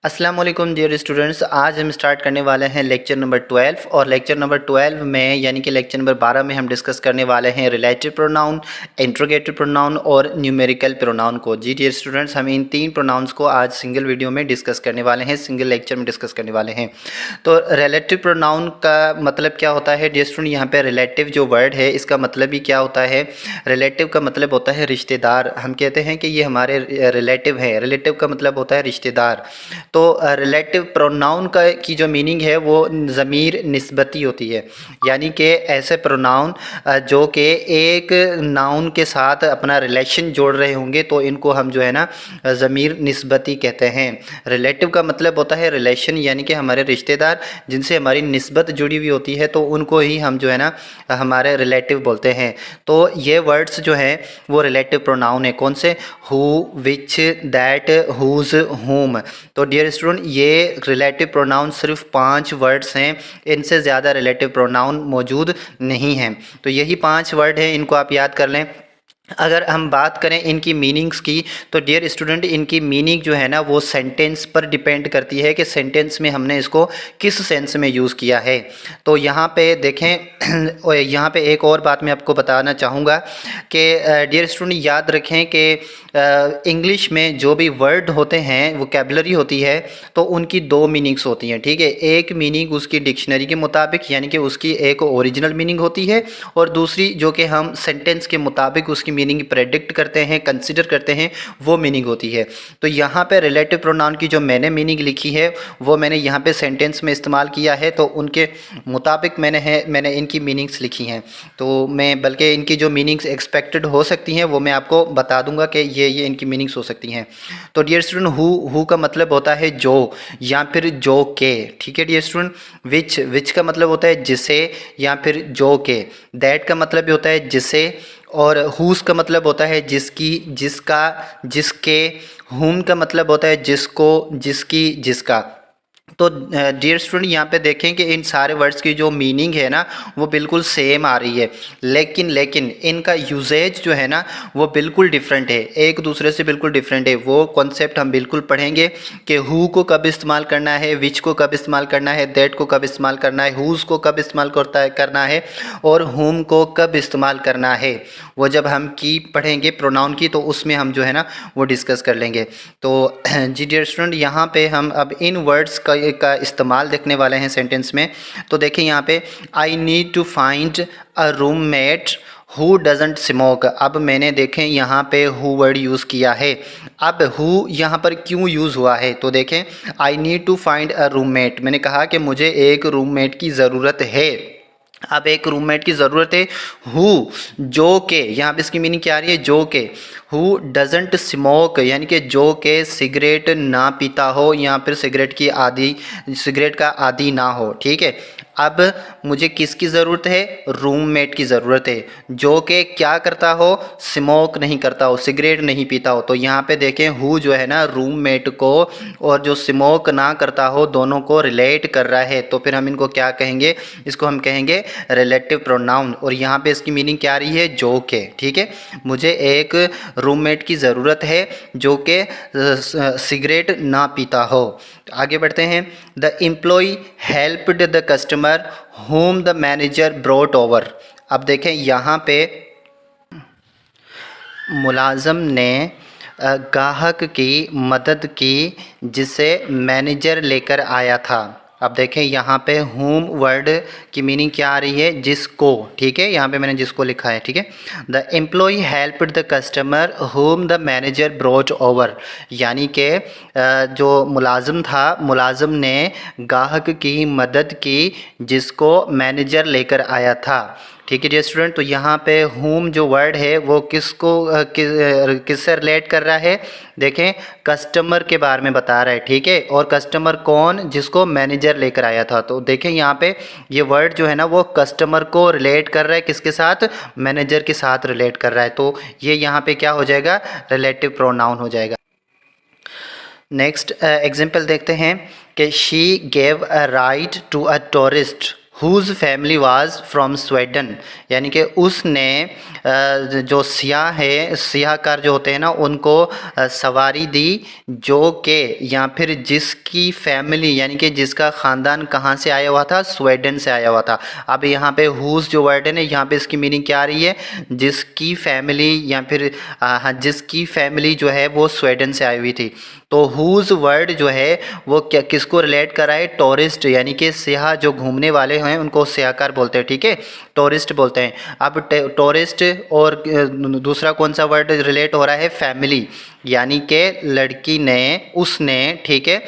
अस्सलाम वालेकुम dear students. आज हम स्टार्ट करने वाले हैं लेक्चर नंबर 12 और लेक्चर नंबर 12 में यानी कि लेक्चर नंबर 12 में हम डिस्कस करने वाले हैं रिलेटिव प्रोनाउन, इंट्रोगेटिव प्रोनाउन और न्यूमेरिकल प्रोनाउन को। जी डियर स्टूडेंट्स, हम इन तीन प्रोनाउंस को आज सिंगल वीडियो में डिस्कस करने वाले हैं, सिंगल लेक्चर में डिस्कस करने वाले हैं। तो रिलेटिव प्रोनाउन का मतलब क्या होता है डियर स्टूडेंट? यहाँ पे रिलेटिव जो वर्ड है इसका मतलब ही क्या होता है? रिलेटिव का मतलब होता है रिश्तेदार। हम कहते हैं कि ये हमारे रिलेटिव है। रिलेटिव का मतलब होता है रिश्तेदार। तो रिलेटिव प्रोनाउन का की जो मीनिंग है वो ज़मीर निस्बती होती है, यानी कि ऐसे प्रोनाउन जो कि एक नाउन के साथ अपना रिलेशन जोड़ रहे होंगे तो इनको हम जो है ना ज़मीर निस्बती कहते हैं। रिलेटिव का मतलब होता है रिलेशन, यानी कि हमारे रिश्तेदार जिनसे हमारी निस्बत जुड़ी हुई होती है तो उनको ही हम जो है ना हमारे रिलेटिव बोलते हैं। तो ये वर्ड्स जो हैं वो रिलेटिव प्रोनाउन है। कौन से? Who, which, that, whose, whom. तो डियर स्टूडेंट, ये रिलेटिव प्रोनाउन सिर्फ 5 वर्ड्स हैं, इनसे ज़्यादा रिलेटिव प्रोनाउन मौजूद नहीं हैं। तो यही 5 वर्ड हैं, इनको आप याद कर लें। अगर हम बात करें इनकी मीनिंग्स की तो डियर स्टूडेंट, इनकी मीनिंग जो है ना वो सेंटेंस पर डिपेंड करती है कि सेंटेंस में हमने इसको किस सेंस में यूज़ किया है। तो यहाँ पे देखें और यहाँ पे एक और बात मैं आपको बताना चाहूँगा कि डियर स्टूडेंट याद रखें कि इंग्लिश में जो भी वर्ड होते हैं, वोकैबुलरी होती है, तो उनकी 2 मीनिंग्स होती हैं। ठीक है, एक मीनिंग उसकी डिक्शनरी के मुताबिक यानी कि उसकी एक ओरिजिनल मीनिंग होती है, और दूसरी जो कि हम सेंटेंस के मुताबिक उसकी मीनिंग प्रेडिक्ट करते हैं, कंसिडर करते हैं, वो मीनिंग होती है। तो यहाँ पे रिलेटिव प्रोनाउन की जो मैंने मीनिंग लिखी है वो मैंने यहाँ पे सेंटेंस में इस्तेमाल किया है, तो उनके मुताबिक मैंने इनकी मीनिंग्स लिखी हैं। तो मैं बल्कि इनकी जो मीनिंग्स एक्सपेक्टेड हो सकती हैं वो मैं आपको बता दूंगा कि ये इनकी मीनिंग्स हो सकती हैं। तो डियर स्टूडेंट, हु का मतलब होता है जो या फिर जो के। ठीक है डियर स्टूडेंट। विच का मतलब होता है जिसे या फिर जो के। दैट का मतलब भी होता है जिसे, और हुज का मतलब होता है जिसकी, जिसका, जिसके। हुम का मतलब होता है जिसको, जिसकी, जिसका। तो डियर स्टूडेंट, यहाँ पे देखें कि इन सारे वर्ड्स की जो मीनिंग है ना वो बिल्कुल सेम आ रही है, लेकिन इनका यूजेज जो है ना वो बिल्कुल डिफरेंट है, एक दूसरे से बिल्कुल डिफरेंट है। वो कॉन्सेप्ट हम बिल्कुल पढ़ेंगे कि हु को कब इस्तेमाल करना है, विच को कब इस्तेमाल करना है, दैट को कब इस्तेमाल करना है, हुज को कब इस्तेमाल करना है, और हुम को कब इस्तेमाल करना है। वो जब हम की पढ़ेंगे प्रोनाउन की तो उसमें हम जो है ना वो डिस्कस कर लेंगे। तो जी डियर स्टूडेंट, यहाँ पे हम अब इन वर्ड्स का इस्तेमाल देखने वाले हैं सेंटेंस में। तो देखिए यहाँ पे, I need to find a roommate who doesn't smoke. अब मैंने देखें यहाँ पे हु वर्ड यूज़ किया है। अब हु यहाँ पर क्यों यूज़ हुआ है? तो देखें, I need to find a roommate, मैंने कहा कि मुझे एक रूममेट की ज़रूरत है। अब एक रूममेट की ज़रूरत है। हु, जो के, यहाँ पे इसकी मीनिंग क्या आ रही है? जो के। हु डजेंट स्मोक, यानी कि जो के सिगरेट ना पीता हो या फिर सिगरेट का आदी ना हो। ठीक है। अब मुझे किसकी ज़रूरत है? रूममेट की ज़रूरत है जो कि क्या करता हो? स्मोक नहीं करता हो, सिगरेट नहीं पीता हो। तो यहाँ पे देखें, हु जो है ना रूममेट को और जो स्मोक ना करता हो दोनों को रिलेट कर रहा है, तो फिर हम इनको क्या कहेंगे? इसको हम कहेंगे रिलेटिव प्रोनाउन। और यहाँ पे इसकी मीनिंग क्या आ रही है? जो के। ठीक है, मुझे एक रूममेट की ज़रूरत है जो कि सिगरेट ना पीता हो। आगे बढ़ते हैं। The employee helped the customer whom the manager brought over. अब देखें यहाँ पे मुलाज़म ने गाहक की मदद की जिसे मैनेजर लेकर आया था। अब देखें यहाँ पे होम वर्ड की मीनिंग क्या आ रही है? जिसको। ठीक है, यहाँ पे मैंने जिसको लिखा है। ठीक है, the employee helped the customer whom the manager brought over, यानी कि जो मुलाजिम था, मुलाजिम ने गाहक की मदद की जिसको मैनेजर लेकर आया था। ठीक है डियर स्टूडेंट, तो यहाँ पे होम जो वर्ड है वो किससे रिलेट कर रहा है? देखें, कस्टमर के बारे में बता रहा है। ठीक है, और कस्टमर कौन? जिसको मैनेजर लेकर आया था। तो देखें यहाँ पे ये वर्ड जो है ना वो कस्टमर को रिलेट कर रहा है, किसके साथ? मैनेजर के साथ रिलेट कर रहा है। तो ये यहाँ पे क्या हो जाएगा? रिलेटिव प्रोनाउन हो जाएगा। नेक्स्ट एग्जाम्पल देखते हैं कि she gave a ride to a tourist whose family was from Sweden, यानी कि उसने जो सियाहकार जो होते हैं ना उनको सवारी दी, जो कि या फिर जिसकी फैमिली यानी कि जिसका ख़ानदान कहाँ से आया हुआ था, स्वीडन से आया हुआ था। अब यहाँ पे हुज जो वर्ड है ना, यहाँ पे इसकी मीनिंग क्या आ रही है, जिसकी फैमिली या फिर हाँ जिसकी फैमिली जो है वो स्वीडन से आई हुई थी। तो हुज वर्ड जो है वो क्या किसको रिलेट कर रहा है, टूरिस्ट, यानी कि सियाह जो घूमने वाले हैं उनको सियाहकार बोलते हैं, ठीक है, टूरिस्ट बोलते हैं। अब टूरिस्ट और दूसरा कौन सा वर्ड रिलेट हो रहा है, फैमिली, यानी कि लड़की ने उसने, ठीक है,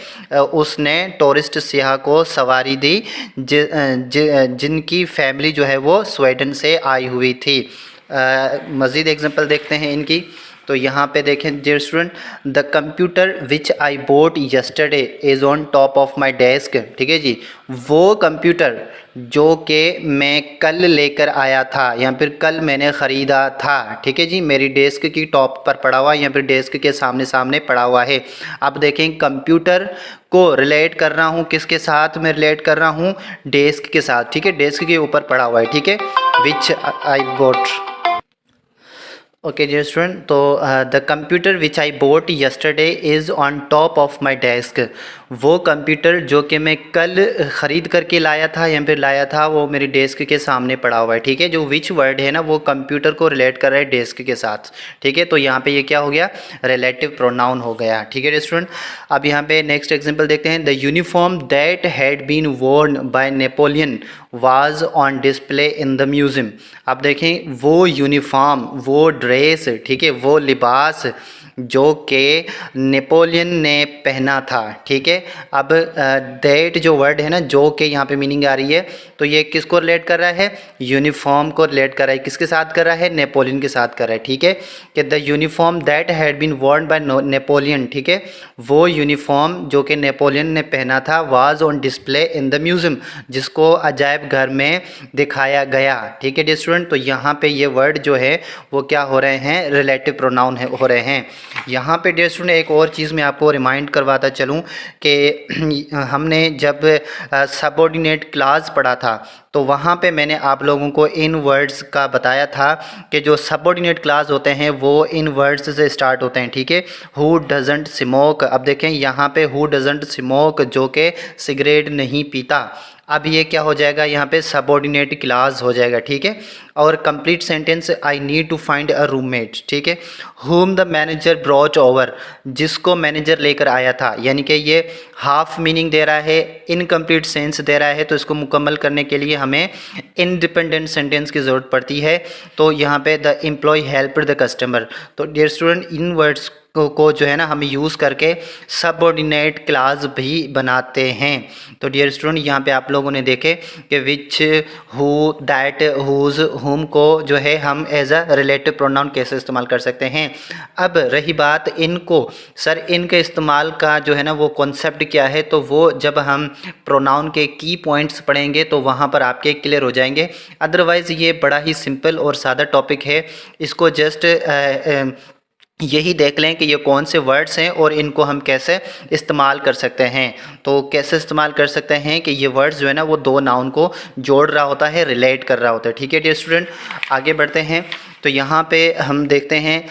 उसने टूरिस्ट सियाह को सवारी दी जिनकी फैमिली जो है वो स्वीडन से आई हुई थी। मज़ीद एग्जांपल देखते हैं इनकी। तो यहाँ पे देखें dear student, the computer which I bought yesterday is on top of my desk, ठीक है जी, वो कंप्यूटर जो कि मैं कल लेकर आया था या फिर कल मैंने ख़रीदा था, ठीक है जी, मेरी डेस्क की टॉप पर पड़ा हुआ या फिर डेस्क के सामने सामने पड़ा हुआ है। अब देखें कंप्यूटर को रिलेट कर रहा हूँ किसके साथ, मैं रिलेट कर रहा हूँ डेस्क के साथ, ठीक है, डेस्क के ऊपर पड़ा हुआ है, ठीक है, विच I boat. Okay dear student, तो the computer which I bought yesterday is on top of my desk, वो कंप्यूटर जो कि मैं कल ख़रीद करके लाया था या फिर लाया था वो मेरी डेस्क के सामने पड़ा हुआ है, ठीक है। जो विच वर्ड है ना वो कंप्यूटर को रिलेट कर रहा है डेस्क के साथ, ठीक है। तो यहाँ पे ये क्या हो गया, रिलेटिव प्रोनाउन हो गया, ठीक है डियर स्टूडेंट। अब यहाँ पे नेक्स्ट एग्जांपल देखते हैं। The uniform that had been worn by Napoleon was on display in the museum. अब देखें वो यूनिफॉर्म, वो ड्रेस, ठीक है, वो लिबास जो कि नेपोलियन ने पहना था, ठीक है। अब दैट जो वर्ड है ना, जो कि यहाँ पे मीनिंग आ रही है, तो ये किसको रिलेट कर रहा है, यूनिफॉर्म को रिलेट कर रहा है, किसके साथ कर रहा है, नेपोलियन के साथ कर रहा है, ठीक है, कि the uniform that had been worn by Napoleon, ठीक है, वो यूनिफॉर्म जो कि नेपोलियन ने पहना था, was on display in the museum, जिसको अजायब घर में दिखाया गया, ठीक है डियर स्टूडेंट। तो यहाँ पे ये वर्ड जो है वो क्या हो रहे हैं, रिलेटिव प्रोनाउन हो रहे हैं। यहाँ पे डियर स्टूडेंट एक और चीज़ मैं आपको रिमाइंड करवाता चलूँ कि हमने जब सबऑर्डिनेट क्लास पढ़ा था तो वहाँ पे मैंने आप लोगों को इन वर्ड्स का बताया था कि जो सबऑर्डिनेट क्लास होते हैं वो इन वर्ड्स से स्टार्ट होते हैं, ठीक है। हु डजंट स्मोक, अब देखें यहाँ पे हु डजंट स्मोक जो कि सिगरेट नहीं पीता, अब ये क्या हो जाएगा, यहाँ पे सबऑर्डिनेट क्लास हो जाएगा, ठीक है। और complete sentence, I need to find a roommate, ठीक है। Whom the manager brought over, जिसको मैनेजर लेकर आया था, यानी कि ये हाफ मीनिंग दे रहा है, इनकम्प्लीट सेंस दे रहा है, तो इसको मुकम्मल करने के लिए हमें इंडिपेंडेंट सेंटेंस की ज़रूरत पड़ती है। तो यहाँ पे the employee helped the customer, तो डियर स्टूडेंट इन वर्ड्स को जो है ना हम यूज़ करके सबऑर्डिनेट क्लास भी बनाते हैं। तो डियर स्टूडेंट यहाँ पे आप लोगों ने देखे कि विच, हु, दैट, हुज, हुम को जो है हम एज अ रिलेटिव प्रोनाउन कैसे इस्तेमाल कर सकते हैं। अब रही बात इनको, सर इनके इस्तेमाल का जो है ना वो कॉन्सेप्ट क्या है, तो वो जब हम प्रोनाउन के की पॉइंट्स पढ़ेंगे तो वहाँ पर आपके क्लियर हो जाएंगे। अदरवाइज़ ये बड़ा ही सिंपल और सादा टॉपिक है, इसको जस्ट यही देख लें कि ये कौन से वर्ड्स हैं और इनको हम कैसे इस्तेमाल कर सकते हैं। तो कैसे इस्तेमाल कर सकते हैं कि ये वर्ड्स जो है ना वो दो नाउन को जोड़ रहा होता है, रिलेट कर रहा होता है, ठीक है डियर स्टूडेंट। आगे बढ़ते हैं, तो यहाँ पे हम देखते हैं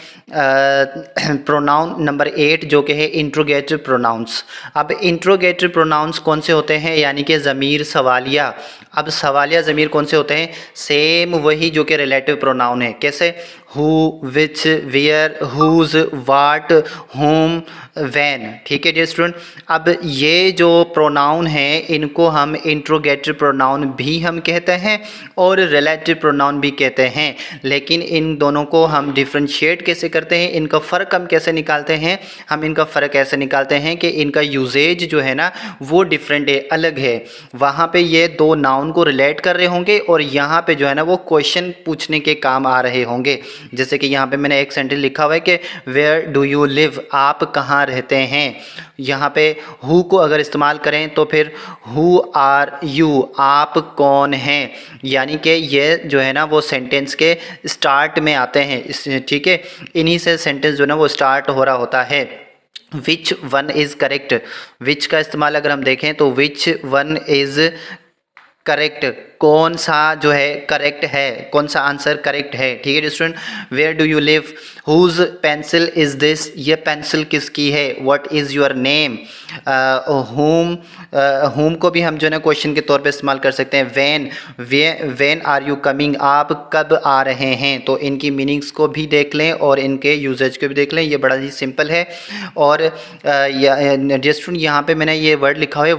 प्रोनाउन नंबर 8 जो कि है इंट्रोगेटिव प्रोनाउंस। अब इंट्रोगेटिव प्रोनाउंस कौन से होते हैं, यानी कि ज़मीर सवालिया। अब सवालिया ज़मीर कौन से होते हैं, सेम वही जो कि रिलेटिव प्रोनाउन है। कैसे, who, which, where, whose, what, whom, when, ठीक है डियर स्टूडेंट। अब ये जो प्रोनाउन है इनको हम इंट्रोगेटिव प्रोनाउन भी हम कहते हैं और रिलेटिव प्रोनाउन भी कहते हैं, लेकिन इन दोनों को हम डिफ्रेंशिएट कैसे करते हैं, इनका फ़र्क हम कैसे निकालते हैं, हम इनका फ़र्क ऐसे निकालते हैं कि इनका यूजेज जो है ना वो डिफरेंट है, अलग है। वहाँ पे ये दो नाउन को रिलेट कर रहे होंगे और यहाँ पे जो है ना वो क्वेश्चन पूछने के काम आ रहे होंगे। जैसे कि यहाँ पे मैंने एक सेंटेंस लिखा हुआ है कि वेयर डू यू लिव, आप कहाँ रहते हैं। यहाँ पे हु को अगर इस्तेमाल करें तो फिर हु आर यू, आप कौन हैं, यानी कि ये जो है ना वो सेंटेंस के स्टार्ट में आते हैं, ठीक है। इन्हीं से सेंटेंस जो है ना वो स्टार्ट हो रहा होता है। विच वन इज़ करेक्ट, विच का इस्तेमाल अगर हम देखें तो विच वन इज़ करेक्ट, कौन सा जो है करेक्ट है, कौन सा आंसर करेक्ट है। ठीक है student, where do you live, whose pencil is this, ये पेंसिल किसकी है, what is your name, whom को भी हम जो है ना क्वेश्चन के तौर पे इस्तेमाल कर सकते हैं। व्हेन आर यू कमिंग, आप कब आ रहे हैं। तो इनकी मीनिंग्स को भी देख लें और इनके यूजेज को भी देख लें, ये बड़ा ही सिंपल है। और स्टूडेंट यहाँ पे मैंने ये वर्ड लिखा हुआ है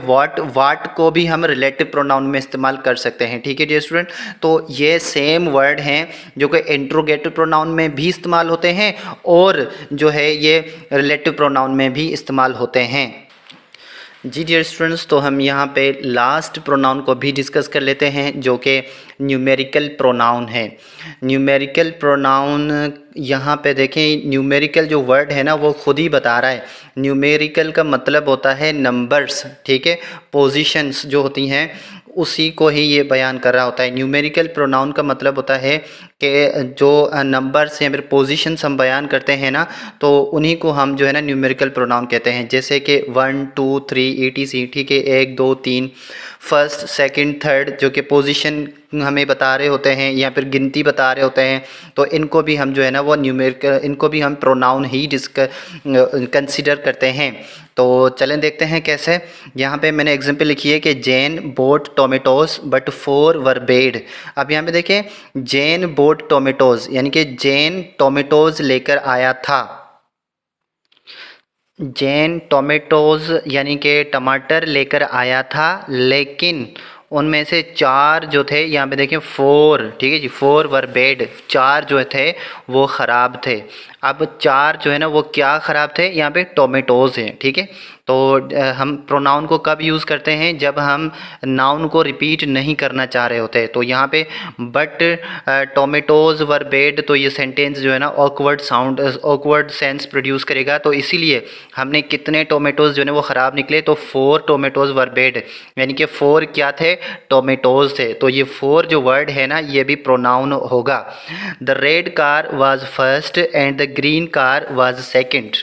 वाट को भी हम रिलेटिव प्रोनाउन में इस्तेमाल कर सकते हैं। ठीक है डियर स्टूडेंट, तो ये सेम वर्ड हैं जो कि इंट्रोगेटिव प्रोनाउन में भी इस्तेमाल होते हैं और जो है ये रिलेटिव प्रोनाउन में भी इस्तेमाल होते हैं। जी डियर स्टूडेंट्स, तो हम यहाँ पे लास्ट प्रोनाउन को भी डिस्कस कर लेते हैं जो कि न्यूमेरिकल प्रोनाउन है। न्यूमेरिकल प्रोनाउन यहाँ पे देखें, न्यूमेरिकल जो वर्ड है ना वो खुद ही बता रहा है। न्यूमेरिकल का मतलब होता है नंबर्स, ठीक है, पोजीशंस जो होती हैं उसी को ही ये बयान कर रहा होता है। न्यूमेरिकल प्रोनाउन का मतलब होता है कि जो नंबर्स या फिर पोजीशंस हम बयान करते हैं ना, तो उन्हीं को हम जो है ना न्यूमेरिकल प्रोनाउन कहते हैं। जैसे कि 1 2 3 ETC, ठीक है, 1 2 3, फर्स्ट सेकंड थर्ड, जो कि पोजीशन हमें बता रहे होते हैं या फिर गिनती बता रहे होते हैं, तो इनको भी हम जो है ना वो न्यूमेरिकल, इनको भी हम प्रोनाउन ही कंसिडर करते हैं। तो चलें देखते हैं कैसे। यहाँ पे मैंने एग्जांपल लिखी है कि Jain boat tomatoes but 4 were bed. अब यहाँ पे देखें, जैन बोट टोमेटोज यानी कि जैन टोमेटोज लेकर आया था। जैन टोमेटोज यानी कि टमाटर लेकर आया था, लेकिन उनमें से 4 जो थे, यहाँ पे देखें 4, ठीक है जी, 4 वर बेड, 4 जो थे वो ख़राब थे। अब 4 जो है ना वो क्या ख़राब थे, यहाँ पे टोमेटोज़ हैं, ठीक है। तो हम प्रोनाउन को कब यूज़ करते हैं, जब हम नाउन को रिपीट नहीं करना चाह रहे होते। तो यहाँ पे बट टोमेटोज़ वर बेड, तो ये सेंटेंस जो है ना awkward sound, awkward sense produce करेगा। तो इसीलिए हमने कितने टोमेटोज़ जो है ना वो ख़राब निकले, तो 4 टोमेटोज़ वर बेड, यानी कि 4 क्या थे, टोमेटोज़ थे। तो ये 4 जो वर्ड है ना ये भी प्रोनाउन होगा। The red car was first and the green car was second.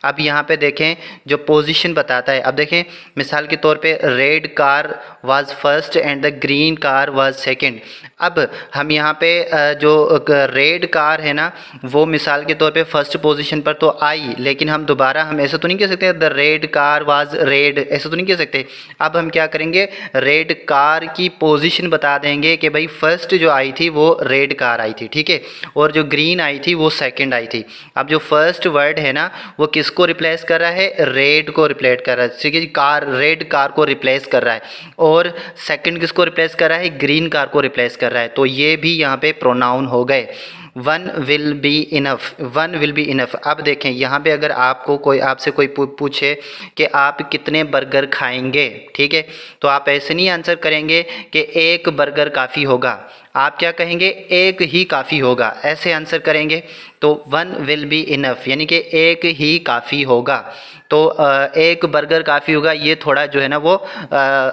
अब यहाँ पे देखें जो पोजीशन बताता है। अब देखें मिसाल के तौर पे red car was first and the green car was second. अब हम यहाँ पे जो रेड कार है ना वो मिसाल के तौर पे फर्स्ट पोजीशन पर तो आई, लेकिन हम दोबारा हम ऐसा तो नहीं कह सकते the red car was red, ऐसा तो नहीं कह सकते। अब हम क्या करेंगे, रेड कार की पोजीशन बता देंगे कि भाई फर्स्ट जो आई थी वो रेड कार आई थी, ठीक है, और जो ग्रीन आई थी वो सेकंड आई थी। अब जो फर्स्ट वर्ड है ना वो किसको रिप्लेस कर रहा है, रेड को रिप्लेस कर रहा है, ठीक है, कार, रेड कार को रिप्लेस कर रहा है, और सेकंड किसको रिप्लेस कर रहा है, ग्रीन कार को रिप्लेस कर रहा है। तो ये भी यहाँ पे प्रोनाउन हो गए। One will be enough, one will be enough. अब देखें यहाँ पे अगर आपको कोई, आपसे कोई पूछे कि आप कितने बर्गर खाएंगे, ठीक है, तो आप ऐसे नहीं आंसर करेंगे कि 1 बर्गर काफ़ी होगा। आप क्या कहेंगे, 1 ही काफ़ी होगा, ऐसे आंसर करेंगे। तो 1 विल बी इनफ यानी कि 1 ही काफ़ी होगा। तो 1 बर्गर काफ़ी होगा, ये थोड़ा जो है ना वो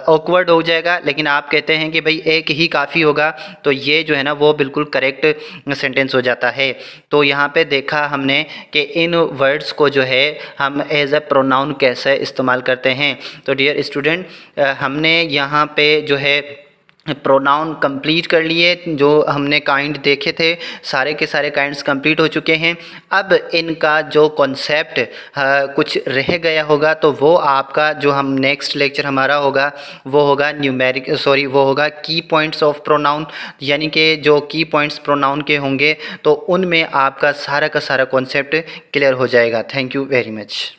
ऑकवर्ड हो जाएगा, लेकिन आप कहते हैं कि भाई 1 ही काफ़ी होगा, तो ये जो है ना वो बिल्कुल करेक्ट सेंटेंस हो जाता है। तो यहाँ पे देखा हमने कि इन वर्ड्स को जो है हम एज अ प्रोनाउन कैसे इस्तेमाल करते हैं। तो डियर स्टूडेंट, हमने यहाँ पे जो है प्रोनाउन कंप्लीट कर लिए। जो हमने काइंड देखे थे सारे के सारे काइंड्स कंप्लीट हो चुके हैं। अब इनका जो कॉन्सेप्ट कुछ रह गया होगा, तो वो आपका जो हम नेक्स्ट लेक्चर हमारा होगा वो होगा वो होगा की पॉइंट्स ऑफ प्रोनाउन, यानी कि जो की पॉइंट्स प्रोनाउन के होंगे तो उनमें आपका सारा का सारा कॉन्सेप्ट क्लियर हो जाएगा। Thank you very much.